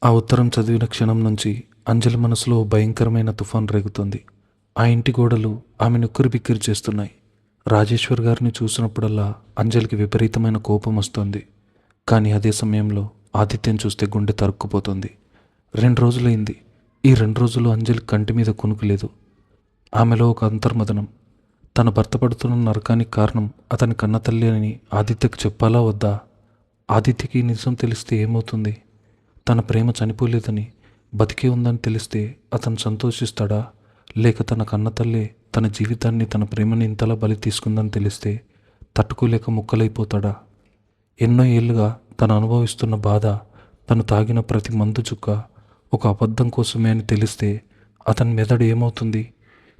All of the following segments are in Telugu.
ఆ ఉత్తరం చదివిన క్షణం నుంచి అంజలి మనసులో ఓ భయంకరమైన తుఫాన్ రేగుతుంది. ఆ ఇంటి గోడలు ఆమెను ఉక్కిరిబిక్కిరి చేస్తున్నాయి. రాజేశ్వర్ గారిని చూసినప్పుడల్లా అంజలికి విపరీతమైన కోపం వస్తుంది. కానీ అదే సమయంలో ఆదిత్యం చూస్తే గుండె తరుక్కుపోతుంది. 2 రోజులైంది. ఈ 2 రోజులు అంజలి కంటి మీద కునుకు లేదు. ఆమెలో ఒక అంతర్మదనం. తన భర్త పడుతున్న నరకానికి కారణం అతని కన్నతల్లి అని ఆదిత్యకు చెప్పాలా వద్దా? ఆదిత్యకి ఈ నిజం తెలిస్తే ఏమవుతుంది? తన ప్రేమ చనిపోలేదని, బతికే ఉందని తెలిస్తే అతను సంతోషిస్తాడా? లేక తన కన్నతల్లే తన జీవితాన్ని, తన ప్రేమని ఇంతలా బలి తీసుకుందని తెలిస్తే తట్టుకోలేక ముక్కలైపోతాడా? ఎన్నో ఏళ్లుగా తను అనుభవిస్తున్న బాధ, తను తాగిన ప్రతి మందు చుక్క ఒక అబద్ధం కోసమే అని తెలిస్తే అతని మెదడు ఏమవుతుంది?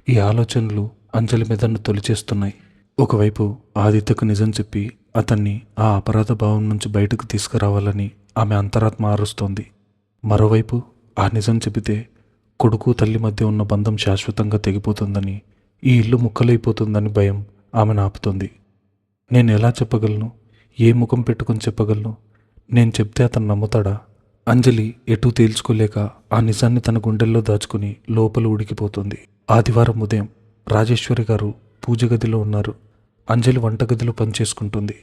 ఈ ఆలోచనలు అంజలి మెదడును తొలిచేస్తున్నాయి. ఒకవైపు ఆదిత్యకు నిజం చెప్పి అతన్ని ఆ అపరాధ భావం నుంచి బయటకు తీసుకురావాలని ఆమె అంతరాత్మ ఆరుస్తోంది. మరోవైపు ఆ నిజం చెబితే కొడుకు తల్లి మధ్య ఉన్న బంధం శాశ్వతంగా తెగిపోతుందని, ఈ ఇల్లు ముక్కలైపోతుందని భయం ఆమెను ఆపుతుంది. నేను ఎలా చెప్పగలను? ఏ ముఖం పెట్టుకుని చెప్పగలను? నేను చెప్తే అతను నమ్ముతాడా? అంజలి ఎటూ తేల్చుకోలేక ఆ నిజాన్ని తన గుండెల్లో దాచుకుని లోపల ఉడికిపోతుంది. ఆదివారం ఉదయం రాజేశ్వరి గారు పూజ గదిలో ఉన్నారు. అంజలి వంటగదిలో పనిచేసుకుంటుంది.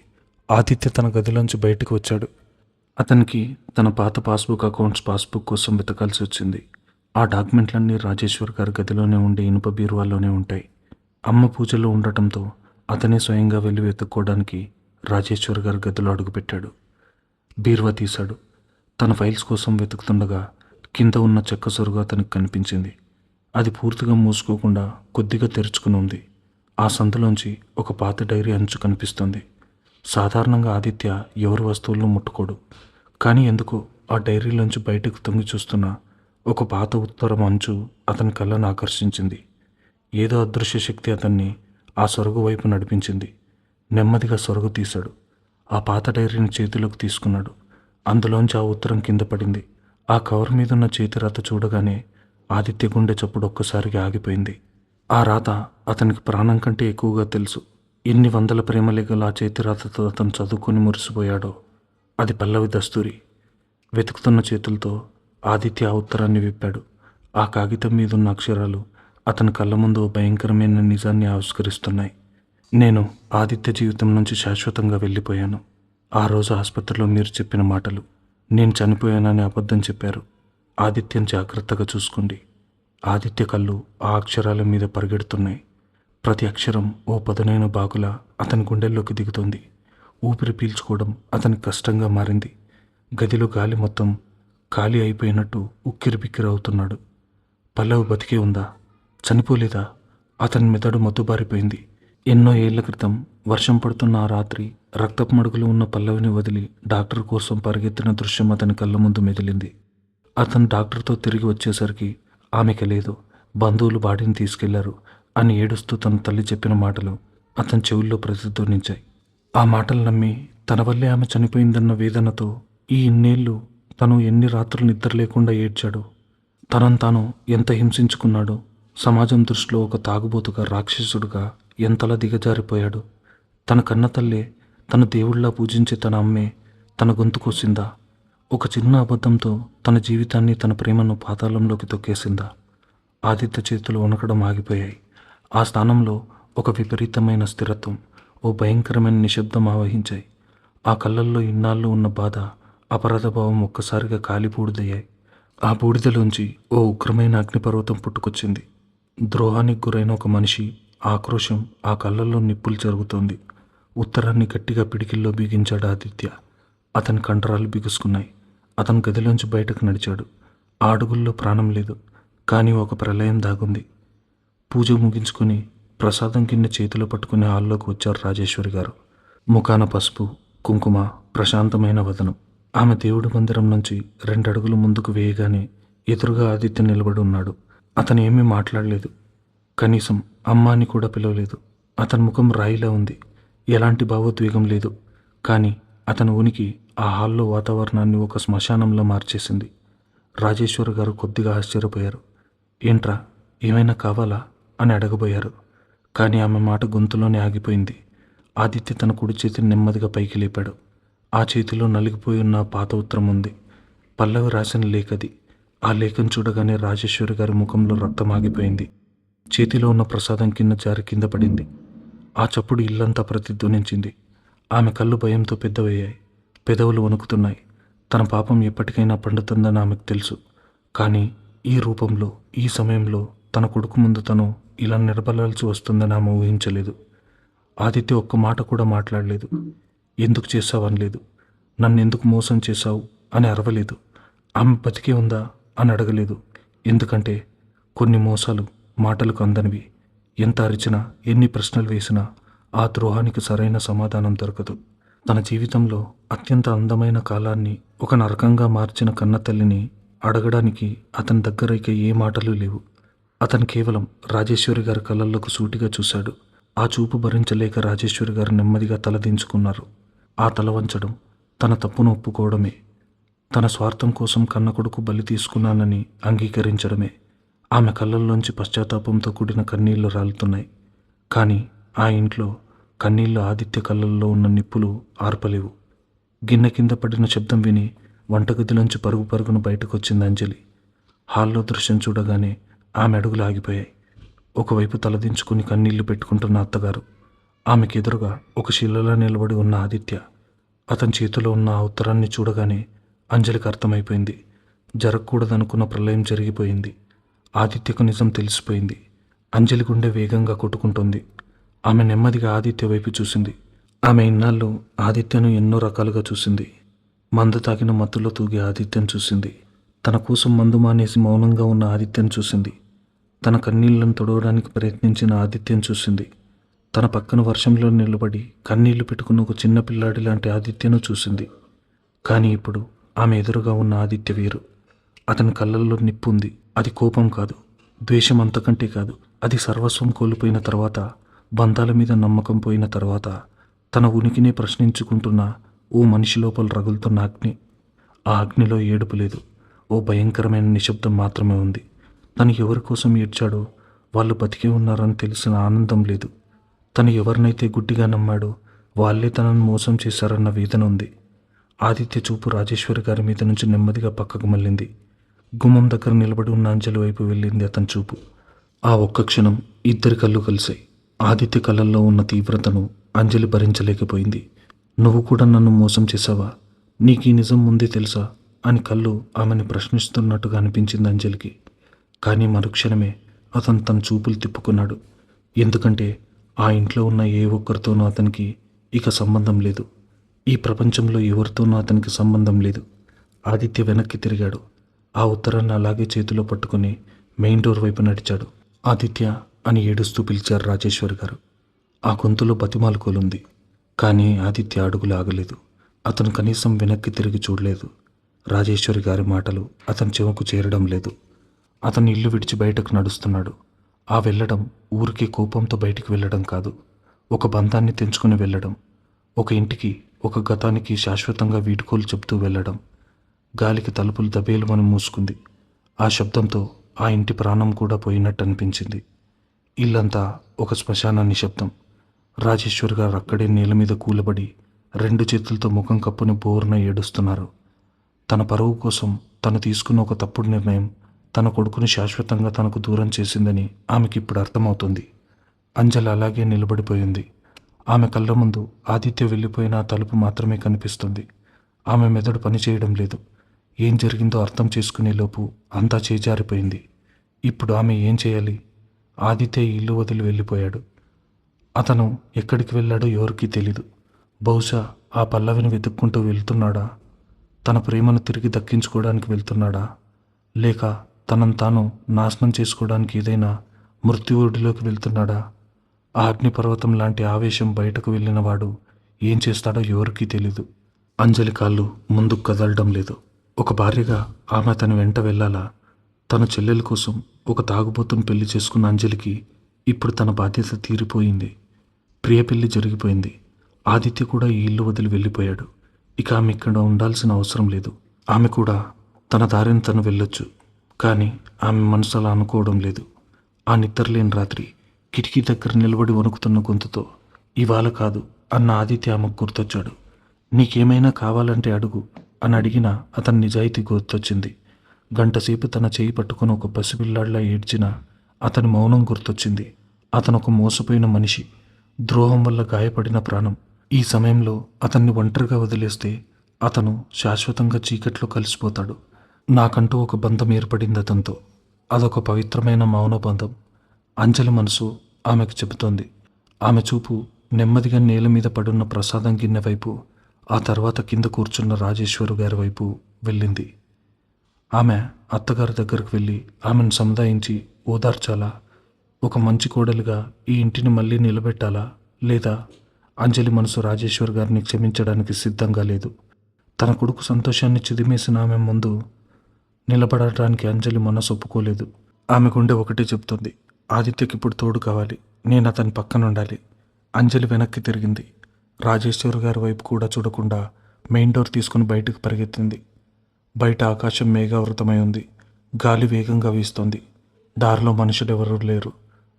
ఆదిత్య తన గదిలోంచి బయటకు వచ్చాడు. అతనికి తన పాత పాస్బుక్ కోసం వెతకాల్సి వచ్చింది. ఆ డాక్యుమెంట్లన్నీ రాజేశ్వర్ గారి గదిలోనే ఉండే ఇనుప బీరువాలోనే ఉంటాయి. అమ్మ పూజలో ఉండటంతో అతనే స్వయంగా వెళ్ళి వెతుక్కోవడానికి రాజేశ్వర్ గారి గదిలో అడుగుపెట్టాడు. బీరువా తీశాడు. తన ఫైల్స్ కోసం వెతుకుతుండగా కింద ఉన్న చెక్క సొరుగు అతనికి కనిపించింది. అది పూర్తిగా మూసుకోకుండా కొద్దిగా తెరుచుకుని ఉంది. ఆ సందులోంచి ఒక పాత డైరీ అంచు కనిపిస్తుంది. సాధారణంగా ఆదిత్య ఎవరి వస్తువులను ముట్టుకోడు. కానీ ఎందుకో ఆ డైరీలోంచి బయటకు తొంగి చూస్తున్న ఒక పాత ఉత్తరం అంచు అతని కళ్ళను ఆకర్షించింది. ఏదో అదృశ్య శక్తి అతన్ని ఆ సొరుగు వైపు నడిపించింది. నెమ్మదిగా సొరుగు తీశాడు. ఆ పాత డైరీని చేతిలోకి తీసుకున్నాడు. అందులోంచి ఆ ఉత్తరం కింద పడింది. ఆ కవర్ మీదున్న చేతిరాత చూడగానే ఆదిత్య గుండె చప్పుడు ఒక్కసారిగా ఆగిపోయింది. ఆ రాత అతనికి ప్రాణం కంటే ఎక్కువగా తెలుసు. ఎన్ని వందల ప్రేమలేఖలు ఆ చేతిరాతతో అతను చదువుకొని మురిసిపోయాడో. అది పల్లవి దస్తూరి. వెతుకుతున్న చేతులతో ఆదిత్య ఆ ఉత్తరాన్ని విప్పాడు. ఆ కాగితం మీదున్న అక్షరాలు అతని కళ్ళ ముందు ఓ భయంకరమైన నిజాన్ని ఆవిష్కరిస్తున్నాయి. నేను ఆదిత్య జీవితం నుంచి శాశ్వతంగా వెళ్ళిపోయాను. ఆ రోజు ఆసుపత్రిలో మీరు చెప్పిన మాటలు, నేను చనిపోయానని అబద్ధం చెప్పారు. ఆదిత్యం జాగ్రత్తగా చూసుకోండి. ఆదిత్య కళ్ళు ఆ అక్షరాల మీద పరిగెడుతున్నాయి. ప్రతి అక్షరం ఓ పదునైన బాకులా అతని గుండెల్లోకి దిగుతుంది. ఊపిరి పీల్చుకోవడం అతనికి కష్టంగా మారింది. గదిలో గాలి మొత్తం ఖాళీ అయిపోయినట్టు ఉక్కిరిబిక్కిరి అవుతున్నాడు. పల్లవి బతికే ఉందా? చనిపోలేదా? అతని మెదడు మత్తుబారిపోయింది. ఎన్నో ఏళ్ల క్రితం వర్షం పడుతున్న ఆ రాత్రి రక్తపు మడుగులు ఉన్న పల్లవిని వదిలి డాక్టర్ కోసం పరిగెత్తిన దృశ్యం అతని కళ్ళ ముందు మెదిలింది. అతను డాక్టర్తో తిరిగి వచ్చేసరికి ఆమెకి లేదు, బంధువులు బాడీని తీసుకెళ్లారు అని ఏడుస్తూ తన తల్లి చెప్పిన మాటలు అతని చెవుల్లో ప్రతిధ్వనించాయి. ఆ మాటలు నమ్మి తన వల్లే ఆమె చనిపోయిందన్న వేదనతో ఈ ఇన్నేళ్లు తను ఎన్ని రాత్రులు నిద్ర లేకుండా ఏడ్చాడు. తనను తాను ఎంత హింసించుకున్నాడో. సమాజం దృష్టిలో ఒక తాగుబోతుగా, రాక్షసుడుగా ఎంతలా దిగజారిపోయాడు. తన కన్న తల్లే, తన దేవుళ్లా పూజించే తన అమ్మే తన గొంతు కోసిందా? ఒక చిన్న అబద్ధంతో తన జీవితాన్ని, తన ప్రేమను పాతాళంలోకి తొక్కేసిందా? ఆదిత్య చేతులు వణకడం ఆగిపోయాయి. ఆ స్థానంలో ఒక విపరీతమైన స్థిరత్వం, ఓ భయంకరమైన నిశ్శబ్దం ఆవహించాయి. ఆ కళ్ళల్లో ఇన్నాళ్ళు ఉన్న బాధ, అపరాధభావం ఒక్కసారిగా కాలిబూడిదయ్యాయి. ఆ బూడిదలోంచి ఓ ఉగ్రమైన అగ్నిపర్వతం పుట్టుకొచ్చింది. ద్రోహానికి గురైన ఒక మనిషి ఆక్రోశం ఆ కళ్ళల్లో నిప్పులు జరుగుతోంది. ఉత్తరాన్ని గట్టిగా పిడికిల్లో బిగించాడు ఆదిత్య. అతని కండరాలు బిగుసుకున్నాయి. అతను గదిలోంచి బయటకు నడిచాడు. ఆ అడుగుల్లో ప్రాణం లేదు, కానీ ఒక ప్రళయం దాగుంది. పూజ ముగించుకొని ప్రసాదం కింద చేతిలో పట్టుకుని హాల్లోకి వచ్చారు రాజేశ్వరి గారు. ముఖాన పసుపు, కుంకుమ, ప్రశాంతమైన వదనం. ఆమె దేవుడి మందిరం నుంచి 2 అడుగులు ముందుకు వేయగానే ఎదురుగా ఆదిత్య నిలబడి ఉన్నాడు. అతను ఏమీ మాట్లాడలేదు. కనీసం అమ్మ అని కూడా పిలవలేదు. అతని ముఖం రాయిలా ఉంది. ఎలాంటి భావోద్వేగం లేదు. కానీ అతని ఉనికి ఆ హాల్లో వాతావరణాన్ని ఒక శ్మశానంలో మార్చేసింది. రాజేశ్వరి గారు కొద్దిగా ఆశ్చర్యపోయారు. ఏంట్రా, ఏమైనా కావాలా అని అడగబోయారు. కానీ ఆమె మాట గొంతులోనే ఆగిపోయింది. ఆదిత్య తన కుడి చేతిని నెమ్మదిగా పైకి లేపాడు. ఆ చేతిలో నలిగిపోయి ఉన్న పాత ఉత్తరం ఉంది. పల్లవి రాసిన లేఖది. ఆ లేఖను చూడగానే రాజేశ్వరి గారి ముఖంలో రక్తం ఆగిపోయింది. చేతిలో ఉన్న ప్రసాదం కింద జారి కింద పడింది. ఆ చప్పుడు ఇల్లంతా ప్రతిధ్వనించింది. ఆమె కళ్ళు భయంతో పెద్దవయ్యాయి. పెదవులు వణుకుతున్నాయి. తన పాపం ఎప్పటికైనా పండుతుందని ఆమెకు తెలుసు. కానీ ఈ రూపంలో, ఈ సమయంలో తన కొడుకు ముందు తను ఇలా నిలబడాల్సి వస్తుందని ఆమె ఊహించలేదు. ఆదిత్య ఒక్క మాట కూడా మాట్లాడలేదు. ఎందుకు చేశావనలేదు. నన్నెందుకు మోసం చేశావు అని అరవలేదు. ఆమె బతికే ఉందా అని అడగలేదు. ఎందుకంటే కొన్ని మోసాలు మాటలకు అందనివి. ఎంత అరిచినా, ఎన్ని ప్రశ్నలు వేసినా ఆ ద్రోహానికి సరైన సమాధానం దొరకదు. తన జీవితంలో అత్యంత అందమైన కాలాన్ని ఒక నరకంగా మార్చిన కన్నతల్లిని అడగడానికి అతని దగ్గర ఇక ఏ మాటలు లేవు. అతను కేవలం రాజేశ్వరి గారి కళ్ళల్లోకి సూటిగా చూశాడు. ఆ చూపు భరించలేక రాజేశ్వరి గారు నెమ్మదిగా తలదించుకున్నారు. ఆ తల వంచడం తన తప్పును ఒప్పుకోవడమే. తన స్వార్థం కోసం కన్న కొడుకు బలి తీసుకున్నానని అంగీకరించడమే. ఆమె కళ్ళల్లోంచి పశ్చాత్తాపంతో కూడిన కన్నీళ్లు రాలుతున్నాయి. కానీ ఆ ఇంట్లో కన్నీళ్లు ఆదిత్య కళ్ళల్లో ఉన్న నిప్పులు ఆర్పలేవు. గిన్నె కింద పడిన శబ్దం విని వంటగదిలోంచి పరుగు పరుగున బయటకొచ్చింది అంజలి. హాల్లో దృశ్యం చూడగానే ఆమె అడుగులు ఆగిపోయాయి. ఒకవైపు తలదించుకుని కన్నీళ్లు పెట్టుకుంటున్న అత్తగారు, ఆమెకు ఎదురుగా ఒక శిలలా నిలబడి ఉన్న ఆదిత్య. అతని చేతిలో ఉన్న ఆ ఉత్తరాన్ని చూడగానే అంజలికి అర్థమైపోయింది. జరగకూడదనుకున్న ప్రళయం జరిగిపోయింది. ఆదిత్యకు నిజం తెలిసిపోయింది. అంజలి గుండె వేగంగా కొట్టుకుంటోంది. ఆమె నెమ్మదిగా ఆదిత్య వైపు చూసింది. ఆమె ఇన్నాళ్ళు ఆదిత్యను ఎన్నో రకాలుగా చూసింది. మందు తాగిన మత్తులో తూగే ఆదిత్యను చూసింది. తన కోసం మందు మానేసి మౌనంగా ఉన్న ఆదిత్యను చూసింది. తన కన్నీళ్లను తొడవడానికి ప్రయత్నించిన ఆదిత్యను చూసింది. తన పక్కన వర్షంలో నిలబడి కన్నీళ్లు పెట్టుకున్న ఒక చిన్న పిల్లాడి లాంటి ఆదిత్యను చూసింది. కానీ ఇప్పుడు ఆమె ఎదురుగా ఉన్న ఆదిత్య వేరు. అతని కళ్ళల్లో నిప్పు ఉంది. అది కోపం కాదు, ద్వేషం అంతకంటే కాదు. అది సర్వస్వం కోల్పోయిన తర్వాత, బంధాల మీద నమ్మకం పోయిన తర్వాత తన ఉనికినే ప్రశ్నించుకుంటున్న ఓ మనిషి లోపల రగులుతున్న అగ్ని. ఆ అగ్నిలో ఏడుపు లేదు. ఓ భయంకరమైన నిశ్శబ్దం మాత్రమే ఉంది. తను ఎవరి కోసం ఏడ్చాడో వాళ్ళు బతికే ఉన్నారని తెలిసిన ఆనందం లేదు. తను ఎవరినైతే గుడ్డిగా నమ్మాడో వాళ్ళే తనను మోసం చేశారన్న వేదన ఉంది. ఆదిత్య చూపు రాజేశ్వరి గారి మీద నుంచి నెమ్మదిగా పక్కకు మళ్ళింది. గుమ్మం దగ్గర నిలబడి ఉన్న అంజలి వైపు వెళ్ళింది అతని చూపు. ఆ ఒక్క క్షణం ఇద్దరి కళ్ళు కలిశాయి. ఆదిత్య కళ్ళల్లో ఉన్న తీవ్రతను అంజలి భరించలేకపోయింది. నువ్వు కూడా నన్ను మోసం చేశావా? నీకు ఈ నిజం ముందే తెలుసా అని కళ్ళు ఆమెను ప్రశ్నిస్తున్నట్టుగా అనిపించింది అంజలికి. కానీ మరుక్షణమే అతను తన చూపులు తిప్పుకున్నాడు. ఎందుకంటే ఆ ఇంట్లో ఉన్న ఏ ఒక్కరితోనూ అతనికి ఇక సంబంధం లేదు. ఈ ప్రపంచంలో ఎవరితోనూ అతనికి సంబంధం లేదు. ఆదిత్య వెనక్కి తిరిగాడు. ఆ ఉత్తరాన్ని అలాగే చేతిలో పట్టుకుని మెయిన్ డోర్ వైపు నడిచాడు. ఆదిత్య అని ఏడుస్తూ పిలిచారు రాజేశ్వరి గారు. ఆ గొంతులో బతిమాలుకోలుంది. కానీ ఆదిత్య అడుగులు ఆగలేదు. అతను కనీసం వెనక్కి తిరిగి చూడలేదు. రాజేశ్వరి గారి మాటలు అతని చెవుకు చేరడం లేదు. అతను ఇల్లు విడిచి బయటకు నడుస్తున్నాడు. ఆ వెళ్ళడం ఊరికే కోపంతో బయటికి వెళ్ళడం కాదు, ఒక బంధాన్ని తెంచుకుని వెళ్ళడం. ఒక ఇంటికి, ఒక గతానికి శాశ్వతంగా వీడ్కోలు చెబుతూ వెళ్ళడం. గాలికి తలుపులు దబేలుమని మూసుకుంది. ఆ శబ్దంతో ఆ ఇంటి ప్రాణం కూడా పోయినట్టు అనిపించింది. ఇల్లంతా ఒక శ్మశాన నిశ్శబ్దం. రాజేశ్వరి గారు అక్కడే నేల మీద కూలబడి 2 చేతులతో ముఖం కప్పుని బోరున ఏడుస్తున్నారు. తన పరువు కోసం తను తీసుకున్న ఒక తప్పుడు నిర్ణయం తన కొడుకుని శాశ్వతంగా తనకు దూరం చేసిందని ఆమెకి ఇప్పుడు అర్థమవుతుంది. అంజలి అలాగే నిలబడిపోయింది. ఆమె కళ్ళ ముందు ఆదిత్య వెళ్ళిపోయిన ఆ తలుపు మాత్రమే కనిపిస్తుంది. ఆమె మెదడు పనిచేయడం లేదు. ఏం జరిగిందో అర్థం చేసుకునే లోపు అంతా చేజారిపోయింది. ఇప్పుడు ఆమె ఏం చేయాలి? ఆదిత్య ఈ ఇల్లు వదిలి వెళ్ళిపోయాడు. అతను ఎక్కడికి వెళ్ళాడో ఎవరికీ తెలీదు. బహుశా ఆ పల్లవిని వెతుక్కుంటూ వెళ్తున్నాడా? తన ప్రేమను తిరిగి దక్కించుకోవడానికి వెళ్తున్నాడా? లేక తనను తాను నాశనం చేసుకోవడానికి ఏదైనా మృత్యువుడిలోకి వెళ్తున్నాడా? ఆ అగ్నిపర్వతం లాంటి ఆవేశం బయటకు వెళ్ళినవాడు ఏం చేస్తాడో ఎవరికీ తెలీదు. అంజలి కాళ్ళు ముందుకు కదలడం లేదు. ఒక భార్యగా ఆమె తన వెంట వెళ్ళాలా? తన చెల్లెల కోసం ఒక తాగుబోతును పెళ్లి చేసుకున్న అంజలికి ఇప్పుడు తన బాధ్యత తీరిపోయింది. ప్రియ పెళ్లి జరిగిపోయింది. ఆదిత్య కూడా ఈ ఇల్లు వదిలి వెళ్ళిపోయాడు. ఇక ఆమె ఇక్కడ ఉండాల్సిన అవసరం లేదు. ఆమె కూడా తన దారిని తను వెళ్ళొచ్చు. కానీ ఆమె మనసు అలా అనుకోవడం లేదు. ఆ నిద్రలేని రాత్రి కిటికీ దగ్గర నిలబడి వణుకుతున్న గొంతుతో ఇవాళ కాదు అన్న ఆదిత్య ఆమెకు గుర్తొచ్చాడు. నీకేమైనా కావాలంటే అడుగు, అని అడిగిన అతని నిజాయితీ గుర్తొచ్చింది. గంటసేపు తన చేయి పట్టుకుని ఒక పసిపిల్లాడిలా ఏడ్చిన అతని మౌనం గుర్తొచ్చింది. అతను ఒక మోసపోయిన మనిషి, ద్రోహం వల్ల గాయపడిన ప్రాణం. ఈ సమయంలో అతన్ని ఒంటరిగా వదిలేస్తే అతను శాశ్వతంగా చీకట్లో కలిసిపోతాడు. నాకంటూ ఒక బంధం ఏర్పడింది అతనితో. అదొక పవిత్రమైన మౌన బంధం. అంజలి మనసు ఆమెకు చెబుతోంది. ఆమె చూపు నెమ్మదిగా నేల మీద పడున్న ప్రసాదం గిన్నె వైపు, ఆ తర్వాత కింద కూర్చున్న రాజేశ్వరు గారి వైపు వెళ్ళింది. ఆమె అత్తగారి దగ్గరకు వెళ్ళి ఆమెను సముదాయించి ఓదార్చాలా, ఒక మంచి కోడలిగా ఈ ఇంటిని మళ్ళీ నిలబెట్టాలా, లేదా అంజలి మనసు రాజేశ్వర్ గారిని క్షమించడానికి సిద్ధంగా లేదు. తన కొడుకు సంతోషాన్ని చిదిమేసిన ఆమె ముందు నిలబడటానికి అంజలి మనసు ఒప్పుకోలేదు. ఆమె గుండె ఒకటే చెప్తుంది, ఆదిత్యకి ఇప్పుడు తోడు కావాలి, నేను అతని పక్కన ఉండాలి. అంజలి వెనక్కి తిరిగింది. రాజేశ్వర్ గారి వైపు కూడా చూడకుండా మెయిన్ డోర్ తీసుకుని బయటకు పరిగెత్తింది. బయట ఆకాశం మేఘావృతమై ఉంది. గాలి వేగంగా వీస్తోంది. దారిలో మనుషులెవరూ లేరు.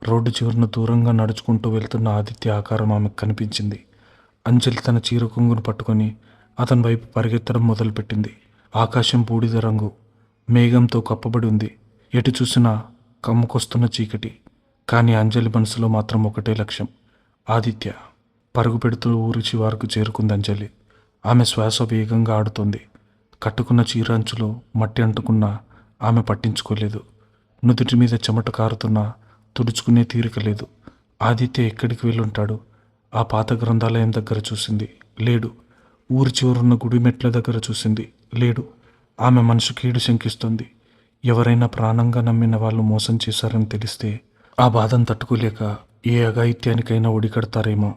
రోడ్డు చివరన దూరంగా నడుచుకుంటూ వెళ్తున్న ఆదిత్య ఆకారం ఆమెకు కనిపించింది. అంజలి తన చీర కొంగును పట్టుకొని అతని వైపు పరిగెత్తడం మొదలుపెట్టింది. ఆకాశం బూడిద రంగు మేఘంతో కప్పబడి ఉంది. ఎటు చూసినా కమ్ముకొస్తున్న చీకటి. కానీ అంజలి మనసులో మాత్రం ఒకటే లక్ష్యం, ఆదిత్య. పరుగు పెడుతూ ఊరి చివరకు చేరుకుంది అంజలి. ఆమె శ్వాస వేగంగా ఆడుతోంది. కట్టుకున్న చీర అంచులో మట్టి అంటుకున్నా ఆమె పట్టించుకోలేదు. నుదుటి మీద చెమట కారుతున్నా తుడుచుకునే తీరిక లేదు. ఆదిత్య ఎక్కడికి వెళ్ళుంటాడు? ఆ పాత గ్రంథాలయం దగ్గర చూసింది, లేడు. ఊరి చివరున్న గుడి మెట్ల దగ్గర చూసింది, లేడు. ఆమె మనసు కీడు శంకిస్తుంది. ఎవరైనా ప్రాణంగా నమ్మిన వాళ్ళు మోసం చేశారని తెలిస్తే ఆ బాధను తట్టుకోలేక ఏ అఘాయిత్యానికైనా ఒడికడతారేమో.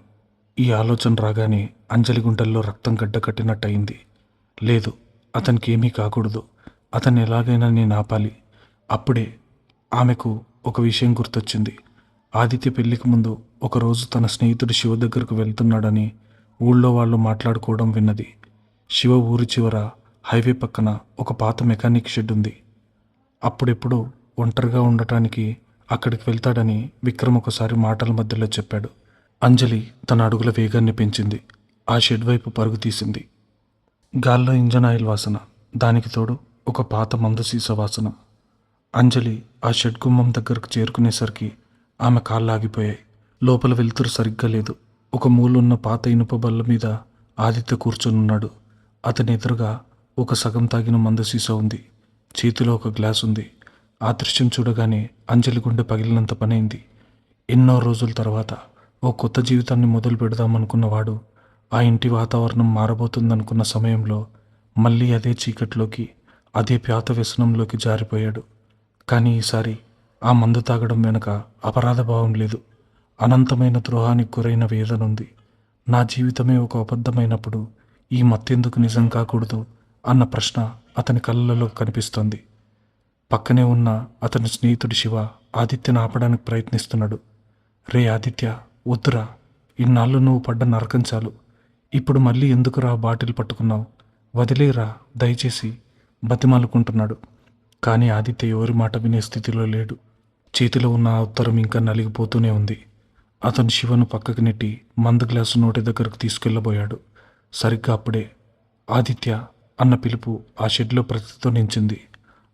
ఈ ఆలోచన రాగానే అంజలి గుంటల్లో రక్తం గడ్డకట్టినట్టయింది. లేదు, అతనికి ఏమీ కాకూడదు. అతన్ని ఎలాగైనా నేను ఆపాలి. అప్పుడే ఆమెకు ఒక విషయం గుర్తొచ్చింది. ఆదిత్య పెళ్లికి ముందు ఒకరోజు తన స్నేహితుడు శివ దగ్గరకు వెళ్తున్నాడని ఊళ్ళో వాళ్ళు మాట్లాడుకోవడం విన్నది. శివ ఊరి చివర హైవే పక్కన ఒక పాత మెకానిక్ షెడ్ ఉంది. అప్పుడెప్పుడు ఒంటరిగా ఉండటానికి అక్కడికి వెళ్తాడని విక్రమ్ ఒకసారి మాటల మధ్యలో చెప్పాడు. అంజలి తన అడుగుల వేగాన్ని పెంచింది. ఆ షెడ్ వైపు పరుగు తీసింది. గాల్లో ఇంజన్ ఆయిల్ వాసన, దానికి తోడు ఒక పాత మందు సీసా వాసన. అంజలి ఆ షెడ్ గుమ్మం దగ్గరకు చేరుకునేసరికి ఆమె కాళ్ళు ఆగిపోయాయి. లోపల వెలుతురు సరిగ్గా లేదు. ఒక మూలున్న పాత ఇనుప బల్ల మీద ఆదిత్య కూర్చొనున్నాడు. అతని ఎదురుగా ఒక సగం తాగిన మందు సీసా ఉంది. చేతిలో ఒక గ్లాస్ ఉంది. ఆ దృశ్యం చూడగానే అంజలి గుండె పగిలినంత పనైంది. ఎన్నో రోజుల తర్వాత ఓ కొత్త జీవితాన్ని మొదలు పెడదామనుకున్నవాడు ఆ ఇంటి వాతావరణం మారబోతుందనుకున్న సమయంలో మళ్ళీ అదే చీకట్లోకి, అదే పాత వ్యసనంలోకి జారిపోయాడు. కానీ ఈసారి ఆ మందు తాగడం వెనక అపరాధ భావం లేదు, అనంతమైన ద్రోహానికి గురైన వేదన ఉంది. నా జీవితమే ఒక అబద్ధమైనప్పుడు ఈ మత్తెందుకు నిజం కాకూడదు అన్న ప్రశ్న అతని కళ్ళలో కనిపిస్తోంది. పక్కనే ఉన్న అతని స్నేహితుడి శివ ఆదిత్యను ఆపడానికి ప్రయత్నిస్తున్నాడు. రే ఆదిత్య, వద్దురా, ఇన్నాళ్ళు నువ్వు పడ్డ నరకం చాలు. ఇప్పుడు మళ్ళీ ఎందుకురా బాటిల్ పట్టుకున్నావు? వదిలేరా దయచేసి బతిమాలుకుంటున్నాడు. కానీ ఆదిత్య ఎవరి మాట వినే స్థితిలో లేడు. చేతిలో ఉన్న ఆ ఉత్తరం ఇంకా నలిగిపోతూనే ఉంది. అతను శివను పక్కకి నెట్టి మందు గ్లాసు నోటి దగ్గరకు తీసుకెళ్లబోయాడు. సరిగ్గా అప్పుడే ఆదిత్య అన్న పిలుపు ఆ షెడ్లో ప్రతిధ్వనించింది.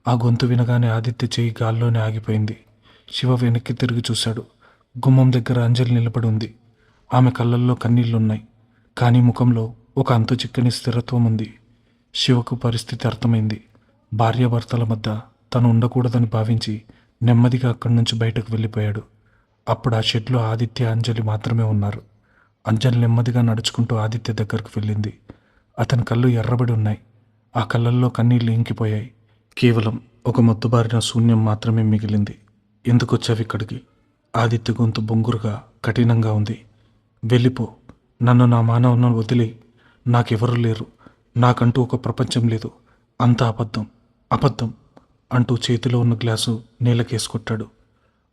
ఆ గొంతు వినగానే ఆదిత్య చేయి గాల్లోనే ఆగిపోయింది. శివ వెనక్కి తిరిగి చూశాడు. గుమ్మం దగ్గర అంజలి నిలబడి ఉంది. ఆమె కళ్ళల్లో కన్నీళ్లున్నాయి. కానీ ముఖంలో ఒక అంతు చిక్కని స్థిరత్వం ఉంది. శివకు పరిస్థితి అర్థమైంది. భార్యాభర్తల మధ్య తను ఉండకూడదని భావించి నెమ్మదిగా అక్కడి నుంచి బయటకు వెళ్ళిపోయాడు. అప్పుడు ఆ షెడ్లో ఆదిత్య, అంజలి మాత్రమే ఉన్నారు. అంజలి నెమ్మదిగా నడుచుకుంటూ ఆదిత్య దగ్గరకు వెళ్ళింది. అతని కళ్ళు ఎర్రబడి ఉన్నాయి. ఆ కళ్ళల్లో కన్నీళ్లు ఇంకిపోయాయి. కేవలం ఒక మొద్దుబారిన శూన్యం మాత్రమే మిగిలింది. ఎందుకొచ్చావు ఇక్కడికి? ఆదిత్య గొంతు బొంగురుగా కఠినంగా ఉంది. వెళ్ళిపో, నన్ను నా మానవులను వదిలే. నాకెవరూ లేరు, నాకంటూ ఒక ప్రపంచం లేదు. అంతా అబద్ధం, అబద్ధం అంటూ చేతిలో ఉన్న గ్లాసు నేలకేసుకొట్టాడు.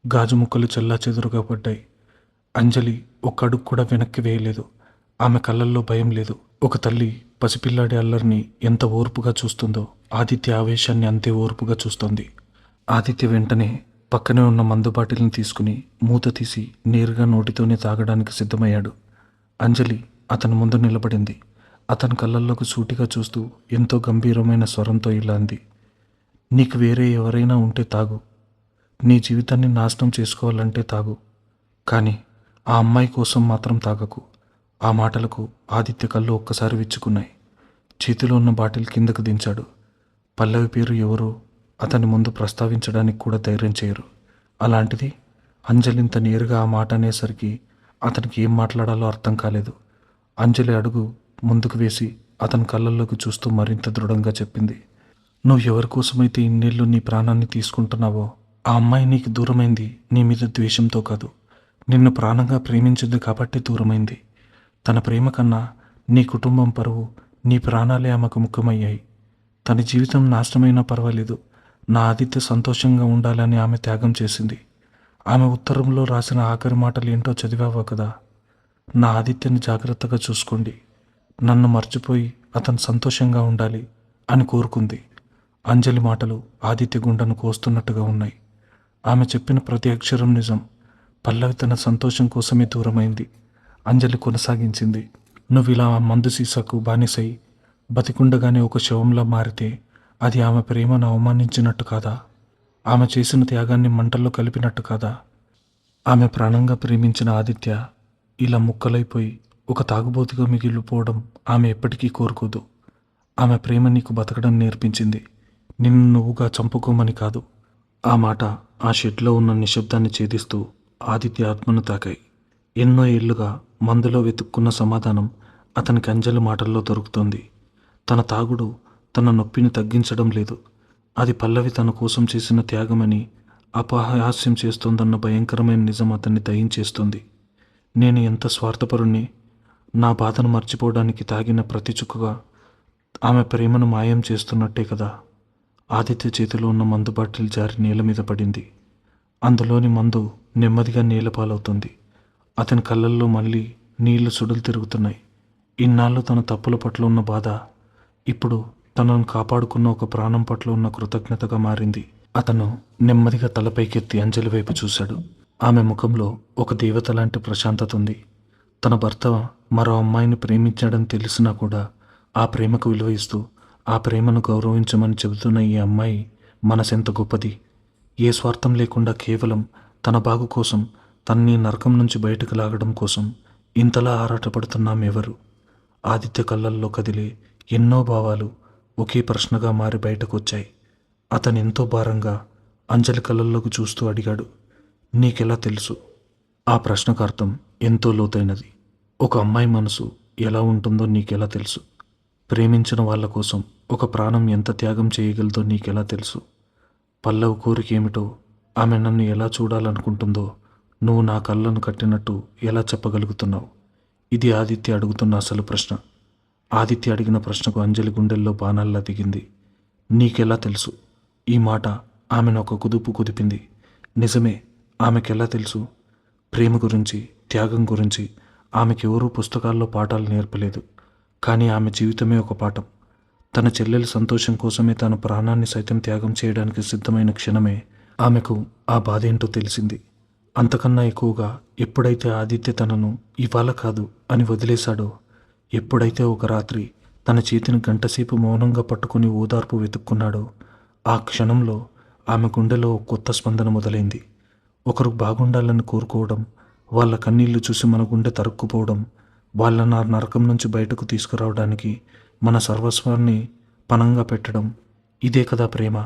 గాజు ముక్కలు చెల్లాచెదురుగా పడ్డాయి. అంజలి ఒక్క అడుగు కూడా వెనక్కి వేయలేదు. ఆమె కళ్ళల్లో భయం లేదు. ఒక తల్లి పసిపిల్లాడి అల్లరిని ఎంత ఓర్పుగా చూస్తుందో ఆదిత్య ఆవేశాన్ని అంతే ఓర్పుగా చూస్తోంది. ఆదిత్య వెంటనే పక్కనే ఉన్న మందు బాటిల్ని తీసుకుని మూత తీసి నేరుగా నోటితోనే తాగడానికి సిద్ధమయ్యాడు. అంజలి అతని ముందు నిలబడింది. అతని కళ్ళల్లోకి సూటిగా చూస్తూ ఎంతో గంభీరమైన స్వరంతో ఇలా అంది. నీకు వేరే ఎవరైనా ఉంటే తాగు. నీ జీవితాన్ని నాశనం చేసుకోవాలంటే తాగు. కానీ ఆ అమ్మాయి కోసం మాత్రం తాగకు. ఆ మాటలకు ఆదిత్య కళ్ళు ఒక్కసారి విచ్చుకున్నాయి. చేతిలో ఉన్న బాటిల్ కిందకు దించాడు. పల్లవి పేరు ఎవరో అతని ముందు ప్రస్తావించడానికి కూడా ధైర్యం చేయరు. అలాంటిది అంజలింత నేరుగా ఆ మాట అనేసరికి అతనికి ఏం మాట్లాడాలో అర్థం కాలేదు. అంజలి అడుగు ముందుకు వేసి అతని కళ్ళల్లోకి చూస్తూ మరింత దృఢంగా చెప్పింది. నువ్వు ఎవరి కోసమైతే ఇన్నేళ్ళు నీ ప్రాణాన్ని తీసుకుంటున్నావో ఆ అమ్మాయి నీకు దూరమైంది నీ మీద ద్వేషంతో కాదు, నిన్ను ప్రాణంగా ప్రేమించింది కాబట్టి దూరమైంది. తన ప్రేమ కన్నా నీ కుటుంబం పరువు, నీ ప్రాణాలే ఆమెకు ముఖ్యమయ్యాయి. తన జీవితం నాశనమైనా పర్వాలేదు, నా ఆదిత్య సంతోషంగా ఉండాలని ఆమె త్యాగం చేసింది. ఆమె ఉత్తరంలో రాసిన ఆఖరి మాటలు ఏంటో చదివావో కదా. నా ఆదిత్యని జాగ్రత్తగా చూసుకోండి, నన్ను మర్చిపోయి అతను సంతోషంగా ఉండాలి అని కోరుకుంది. అంజలి మాటలు ఆదిత్య గుండెను కోస్తున్నట్టుగా ఉన్నాయి. ఆమె చెప్పిన ప్రతి అక్షరం నిజం. పల్లవి తన సంతోషం కోసమే దూరమైంది. అంజలి కొనసాగించింది. నువ్వు ఇలా మందు సీసాకు బానిసై బతికుండగానే ఒక శవంలా మారితే అది ఆమె ప్రేమను అవమానించినట్టు కాదా? ఆమె చేసిన త్యాగాన్ని మంటల్లో కలిపినట్టు కాదా? ఆమె ప్రాణంగా ప్రేమించిన ఆదిత్య ఇలా ముక్కలైపోయి ఒక తాగుబోతుగా మిగిలిపోవడం ఆమె ఎప్పటికీ కోరుకోదు. ఆమె ప్రేమ నీకు బతకడం నేర్పించింది, నిన్ను నువ్వుగా చంపుకోమని కాదు. ఆ మాట ఆ షెడ్లో ఉన్న నిశ్శబ్దాన్ని ఛేదిస్తూ ఆదిత్య ఆత్మను తాకాయి. ఎన్నో ఏళ్లుగా మందులో వెతుక్కున్న సమాధానం అతనికి అంజలి మాటల్లో దొరుకుతోంది. తన తాగుడు తన నొప్పిని తగ్గించడం లేదు, అది పల్లవి తన కోసం చేసిన త్యాగమని అపహాస్యం చేస్తోందన్న భయంకరమైన నిజం అతన్ని దయించేస్తుంది. నేను ఎంత స్వార్థపరుణ్ణి, నా బాధను మర్చిపోవడానికి తాగిన ప్రతి చుక్కగా ఆమె ప్రేమను మాయం చేస్తున్నట్టే కదా. ఆదిత్య చేతిలో ఉన్న మందు బాటిల్ జారి నేల మీద పడింది. అందులోని మందు నెమ్మదిగా నేలపాలవుతుంది. అతని కళ్ళల్లో మళ్ళీ నీళ్లు సుడులు తిరుగుతున్నాయి. ఇన్నాళ్ళు తన తప్పుల పట్ల ఉన్న బాధ ఇప్పుడు తనను కాపాడుకున్న ఒక ప్రాణం పట్ల ఉన్న కృతజ్ఞతగా మారింది. అతను నెమ్మదిగా తలపైకెత్తి అంజలి వైపు చూశాడు. ఆమె ముఖంలో ఒక దేవత లాంటి ప్రశాంతత ఉంది. తన భర్త మరో అమ్మాయిని ప్రేమించాడని తెలిసినా కూడా ఆ ప్రేమకు విలువ ఇస్తూ ఆ ప్రేమను గౌరవించమని చెబుతున్న ఈ అమ్మాయి మనసెంత గొప్పది. ఏ స్వార్థం లేకుండా కేవలం తన బాగు కోసం, తన్ని నరకం నుంచి బయటకు లాగడం కోసం ఇంతలా ఆరాటపడుతున్నామెవరు? ఆదిత్య కళ్ళల్లో కదిలే ఎన్నో భావాలు ఒకే ప్రశ్నగా మారి బయటకు వచ్చాయి. అతను ఎంతో భారంగా అంజలి కళ్ళల్లోకి చూస్తూ అడిగాడు, నీకెలా తెలుసు? ఆ ప్రశ్నకు అర్థం ఎంతో లోతైనది. ఒక అమ్మాయి మనసు ఎలా ఉంటుందో నీకెలా తెలుసు? ప్రేమించిన వాళ్ళ కోసం ఒక ప్రాణం ఎంత త్యాగం చేయగలదో నీకెలా తెలుసు? పల్లవి కోరిక ఏమిటో, ఆమె నన్ను ఎలా చూడాలనుకుంటుందో నువ్వు నా కళ్ళను కట్టినట్టు ఎలా చెప్పగలుగుతున్నావు? ఇది ఆదిత్య అడుగుతున్న అసలు ప్రశ్న. ఆదిత్య అడిగిన ప్రశ్నకు అంజలి గుండెల్లో బాణాల్లా దిగింది. నీకెలా తెలుసు? ఈ మాట ఆమెను ఒక కుదుపు కుదిపింది. నిజమే, ఆమెకెలా తెలుసు? ప్రేమ గురించి, త్యాగం గురించి ఆమెకెవరూ పుస్తకాల్లో పాఠాలు నేర్పలేదు. కానీ ఆమె జీవితమే ఒక పాఠం. తన చెల్లెలి సంతోషం కోసమే తన ప్రాణాన్ని సైతం త్యాగం చేయడానికి సిద్ధమైన క్షణమే ఆమెకు ఆ బాధ ఏంటో తెలిసింది. అంతకన్నా ఎక్కువగా ఎప్పుడైతే ఆదిత్య తనను ఇవాళ కాదు అని వదిలేశాడో, ఎప్పుడైతే ఒక రాత్రి తన చేతిని గంటసేపు మౌనంగా పట్టుకుని ఓదార్పు వెతుక్కున్నాడో, ఆ క్షణంలో ఆమె గుండెలో కొత్త స్పందన మొదలైంది. ఒకరు బాగుండాలని కోరుకోవడం, వాళ్ళ కన్నీళ్లు చూసి మన గుండె తరుక్కుపోవడం, వాళ్ళ నరకం నుంచి బయటకు తీసుకురావడానికి మన సర్వస్వాన్ని పణంగా పెట్టడం, ఇదే కదా ప్రేమ.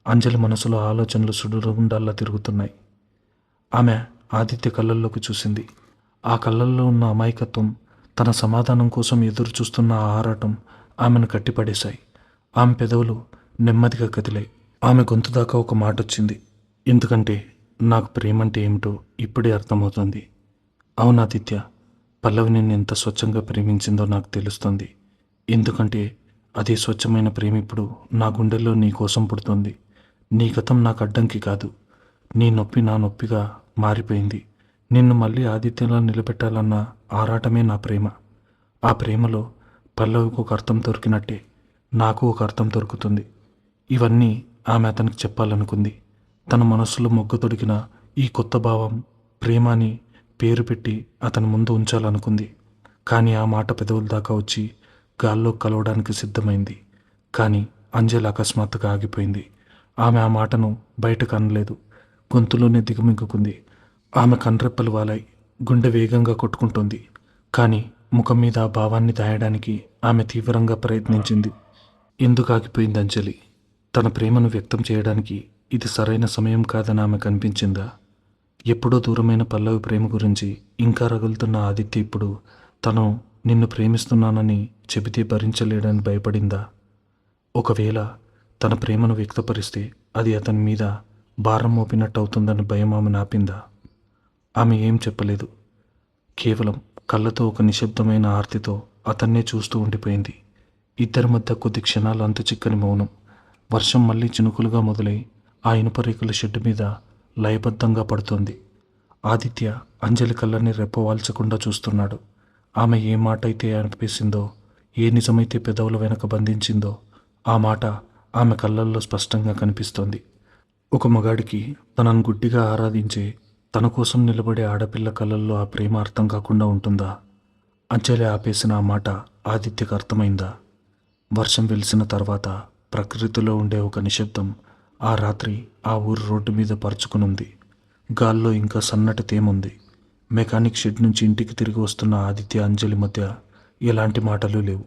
అంజలి మనసులో ఆలోచనలు సుడుగుండాల్లా తిరుగుతున్నాయి. ఆమె ఆదిత్య కళ్ళల్లోకి చూసింది. ఆ కళ్ళల్లో ఉన్న అమాయకత్వం, తన సమాధానం కోసం ఎదురు చూస్తున్న ఆ ఆరాటం ఆమెను కట్టిపడేశాయి. ఆమె పెదవులు నెమ్మదిగా కదిలాయి. ఆమె గొంతు దాకా ఒక మాట వచ్చింది. ఎందుకంటే నాకు ప్రేమంటే ఏమిటో ఇప్పుడే అర్థమవుతుంది. అవును ఆదిత్య, పల్లవి నిన్ను ఎంత స్వచ్ఛంగా ప్రేమించిందో నాకు తెలుస్తుంది. ఎందుకంటే అదే స్వచ్ఛమైన ప్రేమ ఇప్పుడు నా గుండెల్లో నీ కోసం పుడుతుంది. నీ గతం నాకు అడ్డంకి కాదు. నీ నొప్పి నా నొప్పిగా మారిపోయింది. నిన్ను మళ్ళీ ఆదిత్యంలా నిలబెట్టాలన్న ఆరాటమే నా ప్రేమ. ఆ ప్రేమలో పల్లవికి ఒక అర్థం దొరికినట్టే నాకు ఒక అర్థం దొరుకుతుంది. ఇవన్నీ ఆమె అతనికి చెప్పాలనుకుంది. తన మనస్సులో మొగ్గ తొడిగిన ఈ కొత్త భావం ప్రేమ అని పేరు పెట్టి అతని ముందు ఉంచాలనుకుంది. కానీ ఆ మాట పెదవుల దాకా వచ్చి గాల్లో కలవడానికి సిద్ధమైంది. కానీ అంజలి అకస్మాత్తుగా ఆగిపోయింది. ఆమె ఆ మాటను బయటకు అనలేదు. గొంతులోనే దిగమింగుకుంది. ఆమె కనురెప్పలు వాలాయి. గుండె వేగంగా కొట్టుకుంటోంది. కానీ ముఖం మీద ఆ భావాన్ని దాయడానికి ఆమె తీవ్రంగా ప్రయత్నించింది. ఎందుకు ఆగిపోయింది అంజలి? తన ప్రేమను వ్యక్తం చేయడానికి ఇది సరైన సమయం కాదని ఆమెకు అనిపించిందా? ఎప్పుడో దూరమైన పల్లవి ప్రేమ గురించి ఇంకా రగులుతున్న ఆదిత్య ఇప్పుడు తను నిన్ను ప్రేమిస్తున్నానని చెబితే భరించలేడని భయపడిందా? ఒకవేళ తన ప్రేమను వ్యక్తపరిస్తే అది అతని మీద భారం మోపినట్టు అవుతుందని భయం ఆమెను ఆపిందా? ఆమె ఏం చెప్పలేదు. కేవలం కళ్ళతో ఒక నిశ్శబ్దమైన ఆర్తితో అతన్నే చూస్తూ ఉండిపోయింది. ఇద్దరి మధ్య కొద్ది క్షణాలు అంతుచిక్కని మౌనం. వర్షం మళ్ళీ చినుకులుగా మొదలై ఆ ఇనుప రేకుల షెడ్డు మీద లయబద్ధంగా పడుతోంది. ఆదిత్య అంజలి కళ్ళని రెప్పవాల్చకుండా చూస్తున్నాడు. ఆమె ఏ మాట అయితే అనిపిస్తుందో, ఏ నిజమైతే పెదవుల వెనక బంధించిందో ఆ మాట ఆమె కళ్ళల్లో స్పష్టంగా కనిపిస్తోంది. ఒక మగాడికి తనను గుడ్డిగా ఆరాధించే, తన కోసం నిలబడే ఆడపిల్ల కళ్ళల్లో ఆ ప్రేమ అర్థం కాకుండా ఉంటుందా? అంజలి ఆపేసిన ఆ మాట ఆదిత్యకు అర్థమైందా? వర్షం వెలిసిన తర్వాత ప్రకృతిలో ఉండే ఒక నిశ్శబ్దం ఆ రాత్రి ఆ ఊరు రోడ్డు మీద పరుచుకునుంది. గాల్లో ఇంకా సన్నటి తేముంది. మెకానిక్ షెడ్ నుంచి ఇంటికి తిరిగి వస్తున్న ఆదిత్య అంజలి మధ్య ఎలాంటి మాటలు లేవు.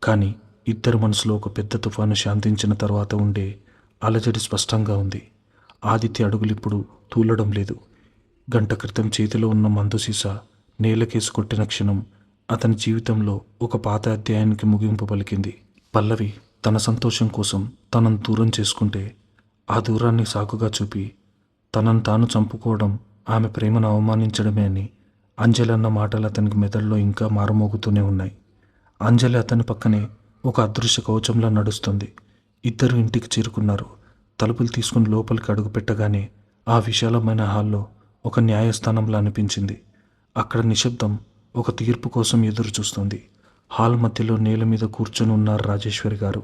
కానీ ఇద్దరి మనసులో ఒక పెద్ద తుఫాను శాంతించిన తర్వాత ఉండే అలజడి స్పష్టంగా ఉంది. ఆదిత్య అడుగులిప్పుడు తూలడం లేదు. గంట క్రితం చేతిలో ఉన్న మందు సీసా నేలకేసి కొట్టిన క్షణం అతని జీవితంలో ఒక పాత అధ్యాయానికి ముగింపు పలికింది. పల్లవి తన సంతోషం కోసం తనను దూరం చేసుకుంటే ఆ దూరాన్ని సాకుగా చూపి తనను తాను చంపుకోవడం ఆమె ప్రేమను అవమానించడమే అని అంజలి అన్న మాటలు అతనికి మెదడులో ఇంకా మారుమోగుతూనే ఉన్నాయి. అంజలి అతని పక్కనే ఒక అదృశ్య కవచంలా నడుస్తుంది. ఇద్దరు ఇంటికి చేరుకున్నారు. తలుపులు తీసుకుని లోపలికి అడుగు పెట్టగానే ఆ విశాలమైన హాల్లో ఒక న్యాయస్థానంలా అనిపించింది. అక్కడ నిశ్శబ్దం ఒక తీర్పు కోసం ఎదురు చూస్తుంది. హాల్ మధ్యలో నేల మీద కూర్చొని ఉన్నారు రాజేశ్వరి గారు.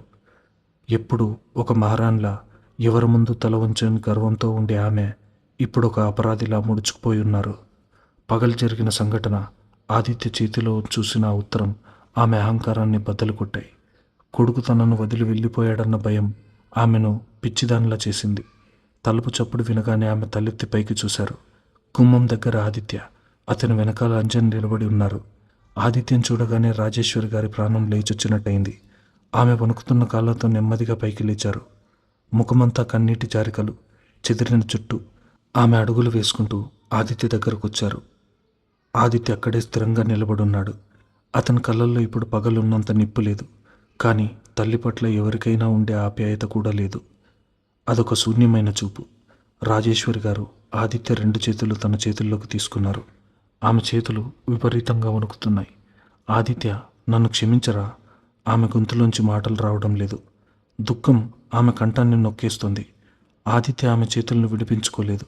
ఎప్పుడు ఒక మహారాణిలా ఎవరి ముందు తల వంచని గర్వంతో ఉండే ఆమె ఇప్పుడు ఒక అపరాధిలా ముడుచుకుపోయి ఉన్నారు. పగలు జరిగిన సంఘటన, ఆదిత్య చేతిలో చూసిన ఆ ఉత్తరం ఆమె అహంకారాన్ని బద్దలు కొట్టాయి. కొడుకు తనను వదిలి వెళ్ళిపోయాడన్న భయం ఆమెను పిచ్చిదానిలా చేసింది. తలుపు చప్పుడు వినగానే ఆమె తలెత్తి పైకి చూశారు. గుమ్మం దగ్గర ఆదిత్య, అతని వెనకాల అంజన్ నిలబడి ఉన్నారు. ఆదిత్యం చూడగానే రాజేశ్వరి గారి ప్రాణం లేచొచ్చినట్టయింది. ఆమె వణుకుతున్న కాళ్ళతో నెమ్మదిగా పైకి లేచారు. ముఖమంతా కన్నీటి జారికలు, చెదిరిన చుట్టూ. ఆమె అడుగులు వేసుకుంటూ ఆదిత్య దగ్గరకు వచ్చారు. ఆదిత్య అక్కడే స్థిరంగా నిలబడున్నాడు. అతని కళ్ళల్లో ఇప్పుడు పగలున్నంత నిప్పు లేదు. కానీ తల్లి పట్ల ఎవరికైనా ఉండే ఆప్యాయత కూడా లేదు. అదొక శూన్యమైన చూపు. రాజేశ్వరి గారు ఆదిత్య రెండు చేతులు తన చేతుల్లోకి తీసుకున్నారు. ఆమె చేతులు విపరీతంగా వణుకుతున్నాయి. ఆదిత్య, నన్ను క్షమించరా? ఆమె గొంతులోంచి మాటలు రావడం లేదు. దుఃఖం ఆమె కంఠాన్ని నొక్కేస్తుంది. ఆదిత్య ఆమె చేతులను విడిపించుకోలేదు.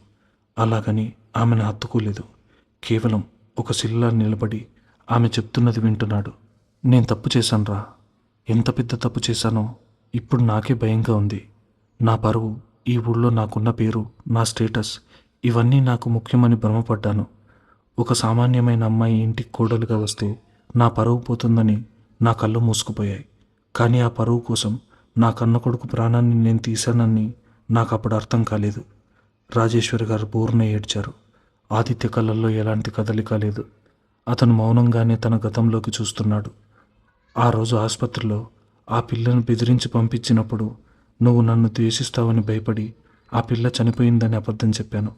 అలాగని ఆమెను హత్తుకోలేదు. కేవలం ఒక శిల్లా నిలబడి ఆమె చెప్తున్నది వింటున్నాడు. నేను తప్పు చేశానురా. ఎంత పెద్ద తప్పు చేశానో ఇప్పుడు నాకే భయంగా ఉంది. నా పరువు, ఈ ఊళ్ళో నాకున్న పేరు, నా స్టేటస్, ఇవన్నీ నాకు ముఖ్యమని భ్రమపడ్డాను. ఒక సామాన్యమైన అమ్మాయి ఇంటికి కోడలుగా వస్తే నా పరువు పోతుందని నా కళ్ళు మూసుకుపోయాయి. కానీ ఆ పరువు కోసం నా కన్న కొడుకు ప్రాణాన్ని నేను తీశానని నాకు అప్పుడు అర్థం కాలేదు. రాజేశ్వరి గారు బోరున ఏడ్చారు. ఆదిత్య కళ్ళల్లో ఎలాంటి కదలిక లేదు. అతను మౌనంగానే తన గతంలోకి చూస్తున్నాడు. ఆ రోజు ఆసుపత్రిలో ఆ పిల్లను బెదిరించి పంపించినప్పుడు నువ్వు నన్ను ద్వేషిస్తావని భయపడి ఆ పిల్ల చనిపోయిందని అబద్ధం చెప్పాను.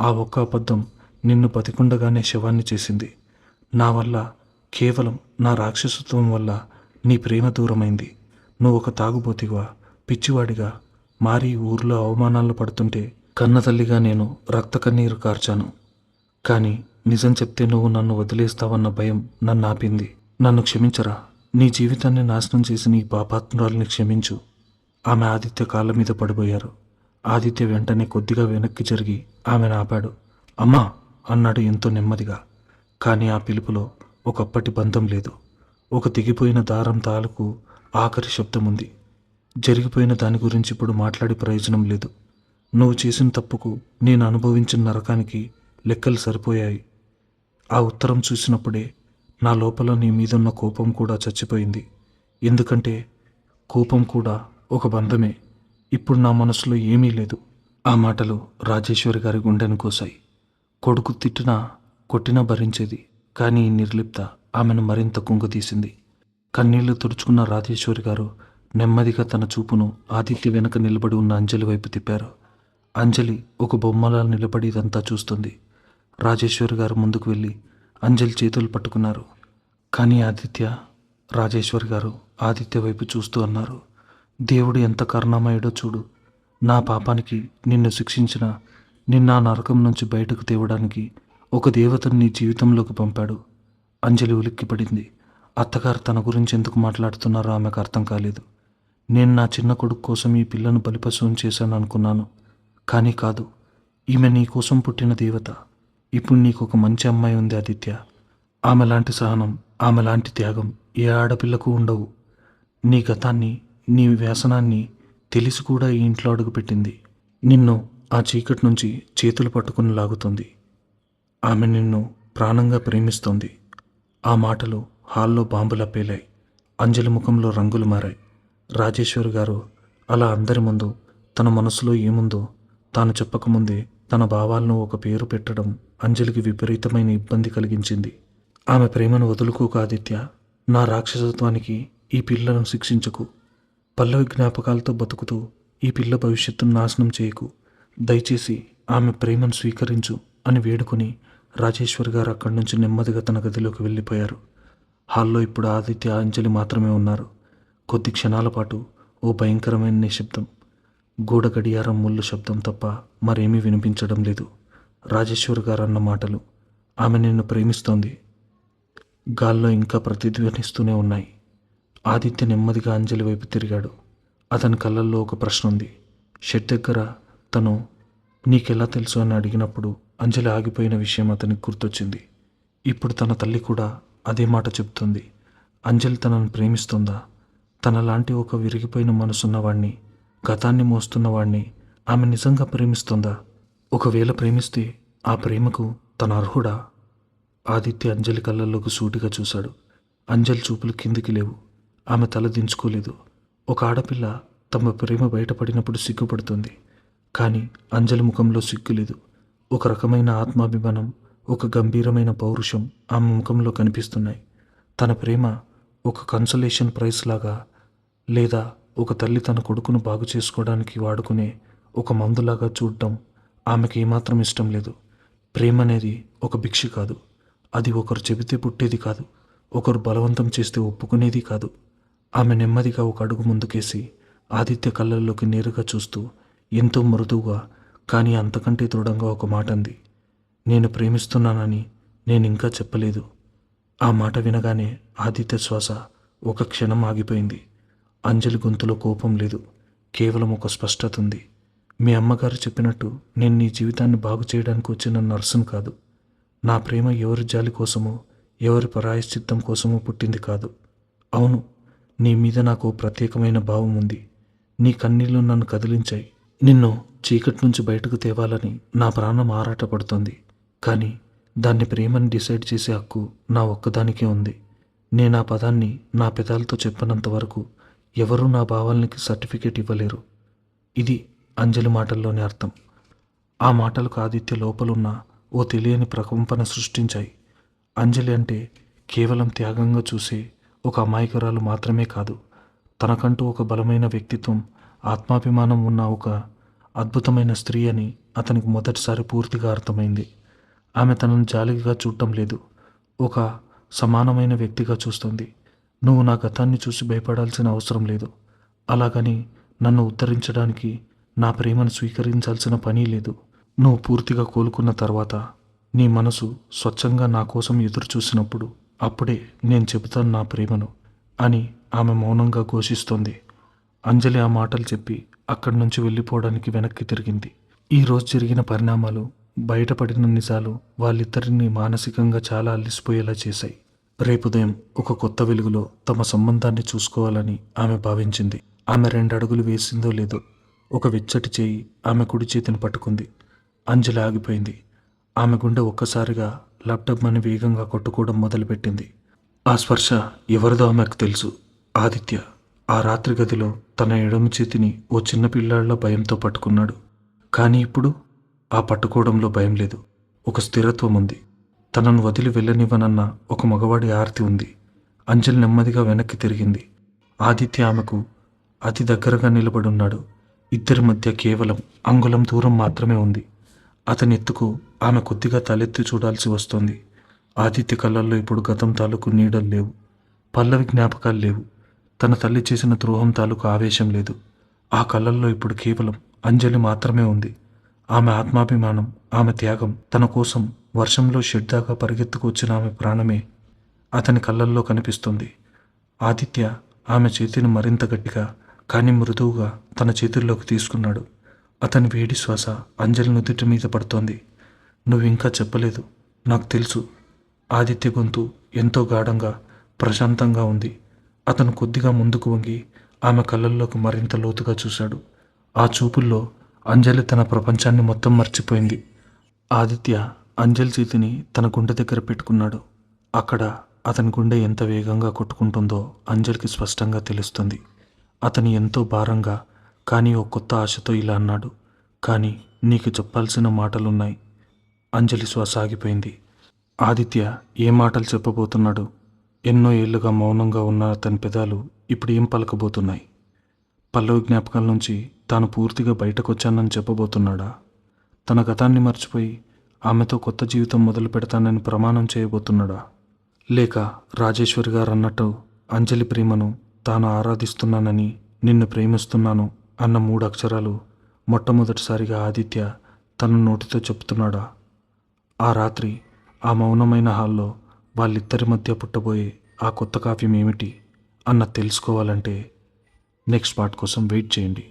ఆ ఒక్క అబద్ధం నిన్ను బతికుండగానే శవాన్ని చేసింది. నా వల్ల, కేవలం నా రాక్షసత్వం వల్ల నీ ప్రేమ దూరమైంది. నువ్వు ఒక తాగుబోతిగా, పిచ్చివాడిగా మారి ఊర్లో అవమానాలు పడుతుంటే కన్నతల్లిగా నేను రక్త కన్నీరు కార్చాను. కానీ నిజం చెప్తే నువ్వు నన్ను వదిలేస్తావన్న భయం నన్ను ఆపింది. నన్ను క్షమించరా. నీ జీవితాన్ని నాశనం చేసి నీ పాపాత్మురాల్ని క్షమించు. ఆమె ఆదిత్య కాళ్ళ మీద పడిపోయారు. ఆదిత్య వెంటనే కొద్దిగా వెనక్కి జరిగి ఆమెను ఆపాడు. అమ్మా అన్నాడు ఎంతో నెమ్మదిగా. కానీ ఆ పిలుపులో ఒకప్పటి బంధం లేదు. ఒక తెగిపోయిన దారం తాలూకు ఆఖరి శబ్దం ఉంది. జరిగిపోయిన దాని గురించి ఇప్పుడు మాట్లాడి ప్రయోజనం లేదు. నువ్వు చేసిన తప్పుకు నేను అనుభవించిన నరకానికి లెక్కలు సరిపోయాయి. ఆ ఉత్తరం చూసినప్పుడే నా లోపల నీ మీదున్న కోపం కూడా చచ్చిపోయింది. ఎందుకంటే కోపం కూడా ఒక బంధమే. ఇప్పుడు నా మనసులో ఏమీ లేదు. ఆ మాటలు రాజేశ్వరి గారి గుండెను కోశాయి. కొడుకు తిట్టినా కొట్టినా భరించేది. కానీ ఈ నిర్లిప్త ఆమెను మరింత కుంగతీసింది. కన్నీళ్లు తుడుచుకున్న రాజేశ్వరి గారు నెమ్మదిగా తన చూపును ఆదిత్య వెనక నిలబడి ఉన్న అంజలి వైపు తిప్పారు. అంజలి ఒక బొమ్మలా నిలబడి ఇదంతా చూస్తుంది. రాజేశ్వరి గారు ముందుకు వెళ్ళి అంజలి చేతులు పట్టుకున్నారు. కానీ రాజేశ్వరి గారు ఆదిత్య వైపు చూస్తూ అన్నారు, దేవుడు ఎంత కరుణామయుడో చూడు. నా పాపానికి నిన్ను శిక్షించిన నిన్న ఆ నరకం నుంచి బయటకు తేవడానికి ఒక దేవతను నీ జీవితంలోకి పంపాడు. అంజలి ఉలిక్కిపడింది. అత్తగారు తన గురించి ఎందుకు మాట్లాడుతున్నారో ఆమెకు అర్థం కాలేదు. నేను నా చిన్న కొడుకు కోసం ఈ పిల్లను బలిపశువుని చేశాను అనుకున్నాను. కానీ కాదు, ఈమె నీ కోసం పుట్టిన దేవత. ఇప్పుడు నీకు ఒక మంచి అమ్మాయి ఉంది ఆదిత్య. ఆమె లాంటి సహనం, ఆమె లాంటి త్యాగం ఏ ఆడపిల్లకు ఉండవు. నీ గతాన్ని, నీ వ్యసనాన్ని తెలిసి కూడా ఈ ఇంట్లో అడుగుపెట్టింది. నిన్ను ఆ చీకటి నుంచి చేతులు పట్టుకుని లాగుతుంది. ఆమె నిన్ను ప్రాణంగా ప్రేమిస్తోంది. ఆ మాటలు హాల్లో బాంబులా పేలాయి. అంజలి ముఖంలో రంగులు మారాయి. రాజేశ్వరి గారు అలా అందరి ముందు తన మనసులో ఏముందో తాను చెప్పకముందే తన భావాలను ఒక పేరు పెట్టడం అంజలికి విపరీతమైన ఇబ్బంది కలిగించింది. ఆమె ప్రేమను వదులుకోక ఆదిత్య, నా రాక్షసత్వానికి ఈ పిల్లను శిక్షించకు. పల్లవి జ్ఞాపకాలతో బతుకుతూ ఈ పిల్ల భవిష్యత్తును నాశనం చేయకు. దయచేసి ఆమె ప్రేమను స్వీకరించు అని వేడుకొని రాజేశ్వరి గారు అక్కడి నుంచి నెమ్మదిగా తన గదిలోకి వెళ్ళిపోయారు. హాల్లో ఇప్పుడు ఆదిత్య, అంజలి మాత్రమే ఉన్నారు. కొద్ది క్షణాల పాటు ఓ భయంకరమైన నిశ్శబ్దం. గోడ గడియారం ముళ్ళు శబ్దం తప్ప మరేమీ వినిపించడం లేదు. రాజేశ్వరి గారు అన్న మాటలు, ఆమె నిన్ను ప్రేమిస్తోంది, గాల్లో ఇంకా ప్రతిధ్వనిస్తూనే ఉన్నాయి. ఆదిత్య నెమ్మదిగా అంజలి వైపు తిరిగాడు. అతని కళ్ళల్లో ఒక ప్రశ్న ఉంది. షెడ్ దగ్గర తను నీకెలా తెలుసు అని అడిగినప్పుడు అంజలి ఆగిపోయిన విషయం అతనికి గుర్తొచ్చింది. ఇప్పుడు తన తల్లి కూడా అదే మాట చెబుతుంది. అంజలి తనను ప్రేమిస్తుందా? తనలాంటి ఒక విరిగిపోయిన మనసున్నవాణ్ణి, గతాన్ని మోస్తున్నవాణ్ణి ఆమె నిజంగా ప్రేమిస్తుందా? ఒకవేళ ప్రేమిస్తే ఆ ప్రేమకు తన అర్హుడా? ఆదిత్య అంజలి కళ్ళల్లోకి సూటిగా చూశాడు. అంజలి చూపులు కిందికి లేవు. ఆమె తల దించుకోలేదు. ఒక ఆడపిల్ల తమ ప్రేమ బయటపడినప్పుడు సిగ్గుపడుతుంది. కానీ అంజలి ముఖంలో సిగ్గు లేదు. ఒక రకమైన ఆత్మాభిమానం, ఒక గంభీరమైన పౌరుషం ఆమె ముఖంలో కనిపిస్తున్నాయి. తన ప్రేమ ఒక కన్సలేషన్ ప్రైజ్ లాగా, లేదా ఒక తల్లి తన కొడుకును బాగు చేసుకోవడానికి వాడుకునే ఒక మందులాగా చూడటం ఆమెకి ఏమాత్రం ఇష్టం లేదు. ప్రేమ అనేది ఒక భిక్ష కాదు. అది ఒకరు చెబితే పుట్టేది కాదు. ఒకరు బలవంతం చేస్తే ఒప్పుకునేది కాదు. ఆమె నెమ్మదిగా ఒక అడుగు ముందుకేసి ఆదిత్య కళ్ళల్లోకి నేరుగా చూస్తూ ఎంతో మృదువుగా కానీ అంతకంటే దృఢంగా ఒక మాట అంది. నేను ప్రేమిస్తున్నానని నేను ఇంకా చెప్పలేదు. ఆ మాట వినగానే ఆదిత్య శ్వాస ఒక క్షణం ఆగిపోయింది. అంజలి గొంతులో కోపం లేదు, కేవలం ఒక స్పష్టత ఉంది. మీ అమ్మగారు చెప్పినట్టు నేను నీ జీవితాన్ని బాగు చేయడానికి వచ్చిన నర్సును కాదు. నా ప్రేమ ఎవరి జాలి కోసమో, ఎవరి పరాయశ్చిత్తం కోసమో పుట్టింది కాదు. అవును, నీ మీద నాకు ప్రత్యేకమైన భావం ఉంది. నీ కన్నీళ్లు నన్ను కదిలించాయి. నిన్ను చీకటి నుంచి బయటకు తేవాలని నా ప్రాణం ఆరాటపడుతోంది. కానీ దాన్ని ప్రేమని డిసైడ్ చేసే హక్కు నా ఒక్కదానికే ఉంది. నేను ఆ పదాన్ని నా పెదాలతో చెప్పనంత వరకు ఎవరూ నా భావాలకి సర్టిఫికేట్ ఇవ్వలేరు. ఇది అంజలి మాటల్లోని అర్థం. ఆ మాటలకు ఆదిత్య లోపలున్న ఓ తెలియని ప్రకంపన సృష్టించాయి. అంజలి అంటే కేవలం త్యాగంగా చూసే ఒక అమాయకురాలు మాత్రమే కాదు. తనకంటూ ఒక బలమైన వ్యక్తిత్వం, ఆత్మాభిమానం ఉన్న ఒక అద్భుతమైన స్త్రీ అని అతనికి మొదటిసారి పూర్తిగా అర్థమైంది. ఆమె తనను జాలిగా చూడటం లేదు, ఒక సమానమైన వ్యక్తిగా చూస్తుంది. నువ్వు నా గతాన్ని చూసి భయపడాల్సిన అవసరం లేదు. అలాగని నన్ను ఉద్ధరించడానికి నా ప్రేమను స్వీకరించాల్సిన పని లేదు. నువ్వు పూర్తిగా కోలుకున్న తర్వాత నీ మనసు స్వచ్ఛంగా నా కోసం ఎదురు చూసినప్పుడు అప్పుడే నేను చెబుతాను నా ప్రేమను అని ఆమె మౌనంగా ఘోషిస్తోంది. అంజలి ఆ మాటలు చెప్పి అక్కడి నుంచి వెళ్ళిపోవడానికి వెనక్కి తిరిగింది. ఈరోజు జరిగిన పరిణామాలు, బయటపడిన నిజాలు వాళ్ళిద్దరిని మానసికంగా చాలా అల్లిసిపోయేలా చేశాయి. రేపు ఉదయం ఒక కొత్త వెలుగులో తమ సంబంధాన్ని చూసుకోవాలని ఆమె భావించింది. ఆమె 2 అడుగులు వేసిందో లేదో ఒక వెచ్చటి చేయి ఆమె కుడి చేతిని పట్టుకుంది. అంజలి ఆగిపోయింది. ఆమె గుండె ఒక్కసారిగా లబ్డబ్ అని వేగంగా కొట్టుకోవడం మొదలుపెట్టింది. ఆ స్పర్శ ఎవరిదో ఆమెకు తెలుసు. ఆదిత్య ఆ రాత్రి గదిలో తన ఎడమ చేతిని ఓ చిన్న పిల్లాడిలా భయంతో పట్టుకున్నాడు. కానీ ఇప్పుడు ఆ పట్టుకోవడంలో భయం లేదు. ఒక స్థిరత్వం ఉంది. తనను వదిలి వెళ్ళనివ్వనన్న ఒక మగవాడి ఆర్తి ఉంది. అంజలి నెమ్మదిగా వెనక్కి తిరిగింది. ఆదిత్య ఆమెకు అతి దగ్గరగా నిలబడున్నాడు. ఇద్దరి మధ్య కేవలం అంగుళం దూరం మాత్రమే ఉంది. అతని ఎత్తుకు ఆమె కొద్దిగా తలెత్తి చూడాల్సి వస్తోంది. ఆదిత్య కళ్ళల్లో ఇప్పుడు గతం తాలూకు నీడలు లేవు. పల్లవి జ్ఞాపకాలు లేవు. తన తల్లి చేసిన ద్రోహం తాలూకు ఆవేశం లేదు. ఆ కళ్ళల్లో ఇప్పుడు కేవలం అంజలి మాత్రమే ఉంది. ఆమె ఆత్మాభిమానం, ఆమె త్యాగం, తన కోసం వర్షంలో షెడ్ దాకా పరిగెత్తుకు వచ్చిన ఆమె ప్రాణమే అతని కళ్ళల్లో కనిపిస్తుంది. ఆదిత్య ఆమె చేతిని మరింత గట్టిగా కానీ మృదువుగా తన చేతుల్లోకి తీసుకున్నాడు. అతని వేడి శ్వాస అంజలి నుదుటి మీద పడుతోంది. నువ్వు ఇంకా చెప్పలేదు, నాకు తెలుసు. ఆదిత్య గొంతు ఎంతో గాఢంగా ప్రశాంతంగా ఉంది. అతను కొద్దిగా ముందుకు వంగి ఆమె కళ్ళల్లోకి మరింత లోతుగా చూశాడు. ఆ చూపుల్లో అంజలి తన ప్రపంచాన్ని మొత్తం మర్చిపోయింది. ఆదిత్య అంజలి చేతిని తన గుండె దగ్గర పెట్టుకున్నాడు. అక్కడ అతని గుండె ఎంత వేగంగా కొట్టుకుంటుందో అంజలికి స్పష్టంగా తెలుస్తుంది. అతను ఎంతో భారంగా కానీ ఓ కొత్త ఆశతో ఇలా అన్నాడు, కానీ నీకు చెప్పాల్సిన మాటలున్నాయి. అంజలి శ్వాస ఆగిపోయింది. ఆదిత్య ఏ మాటలు చెప్పబోతున్నాడు? ఎన్నో ఏళ్లుగా మౌనంగా ఉన్న అతని పెదాలు ఇప్పుడు ఏం పలకబోతున్నాయి? పల్లవి జ్ఞాపకాల నుంచి తాను పూర్తిగా బయటకొచ్చానని చెప్పబోతున్నాడా? తన గతాన్ని మర్చిపోయి ఆమెతో కొత్త జీవితం మొదలు పెడతానని ప్రమాణం చేయబోతున్నాడా? లేక రాజేశ్వరి గారు అన్నట్టు అంజలి ప్రేమను తాను ఆరాధిస్తున్నానని, నిన్ను ప్రేమిస్తున్నాను అన్న 3 అక్షరాలు మొట్టమొదటిసారిగా ఆదిత్య తన నోటితో చెప్తున్నాడా? ఆ రాత్రి ఆ మౌనమైన హాల్లో వాళ్ళిద్దరి మధ్య పుట్టబోయే ఆ కొత్త కావ్యం ఏమిటి అన్న తెలుసుకోవాలంటే నెక్స్ట్ పార్ట్ కోసం వెయిట్ చేయండి.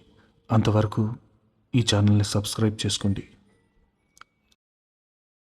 అంతవరకు ఈ ఛానల్ని సబ్స్క్రైబ్ చేసుకోండి.